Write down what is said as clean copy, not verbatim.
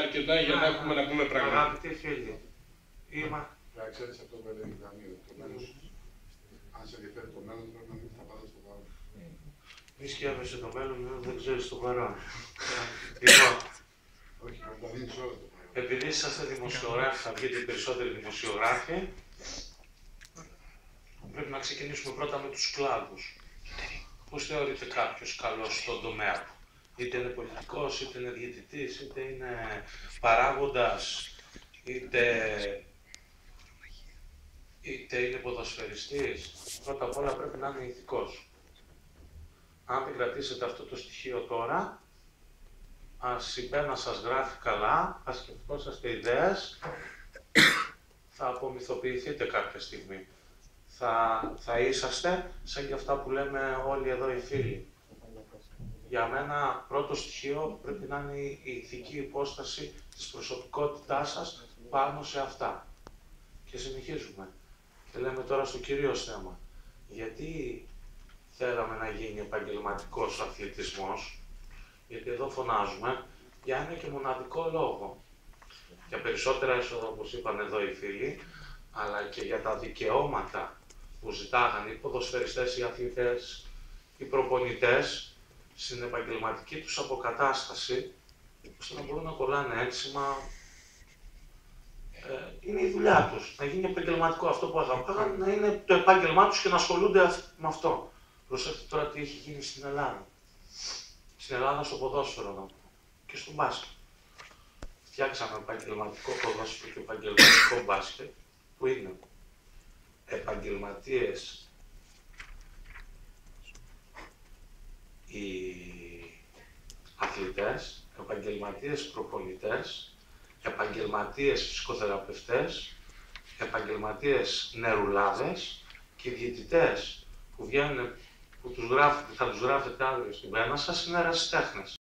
αρκετά για να έχουμε να πούμε πράγματα. Αγαπητοί φίλοι, να ξέρεις αυτό που έλεγε η Δανία, το μέρος, αν σε ενδιαφέρει το μέλλον, πρέπει να μην τα πάντα στο παρόν. μη σκέφτεσαι το μέλλον, δεν ξέρεις το παρόν. Όχι, πρέπει να δίνεις όλα το παρόν. Επειδή είσαστε δημοσιογράφοι, θα βγείτε οι περισσότεροι δημοσιογράφοι, πρέπει να ξεκινήσουμε πρώτα με τους κλάδους. Πώς θεωρείται κάποιος καλός στον τομέα του? Είτε είναι πολιτικός, είτε είναι διαιτητής, είτε είναι παράγοντας, είτε είναι ποδοσφαιριστής. Πρώτα απ' όλα πρέπει να είναι ηθικός. Αν δεν κρατήσετε αυτό το στοιχείο τώρα, ας η πένα σας γράφει καλά, ας σκεφτόσαστε ιδέες, θα απομυθοποιηθείτε κάποια στιγμή. Θα είσαστε σαν και αυτά που λέμε όλοι εδώ οι φίλοι. Για μένα πρώτο στοιχείο πρέπει να είναι η ηθική υπόσταση της προσωπικότητάς σας πάνω σε αυτά. Και συνεχίζουμε. Και λέμε τώρα στο κυρίως θέμα. Γιατί θέλαμε να γίνει επαγγελματικός ο αθλητισμός? Γιατί εδώ φωνάζουμε για ένα και μοναδικό λόγο. Για περισσότερα έσοδα, όπως είπαν εδώ οι φίλοι, αλλά και για τα δικαιώματα που ζητάγαν οι ποδοσφαιριστές, οι αθλητές, οι προπονητές στην επαγγελματική τους αποκατάσταση, ώστε να μπορούν να κολλάνε ένσημα. Είναι η δουλειά τους. Να γίνει επαγγελματικό αυτό που αγαπάγαν, να είναι το επάγγελμά τους και να ασχολούνται με αυτό. Προσέξτε τώρα τι έχει γίνει στην Ελλάδα. Στην Ελλάδα στο ποδόσφαιρο και στο μπάσκετ. Φτιάξαμε επαγγελματικό ποδόσφαιρο και επαγγελματικό μπάσκετ, που είναι επαγγελματίες οι αθλητές, επαγγελματίες προπονητές, επαγγελματίες φυσικοθεραπευτές, επαγγελματίες νερουλάδες και οι διαιτητές που βγαίνουν, που θα τους γράφετε αύριο στην πένα σας, είναι ερασιτέχνες.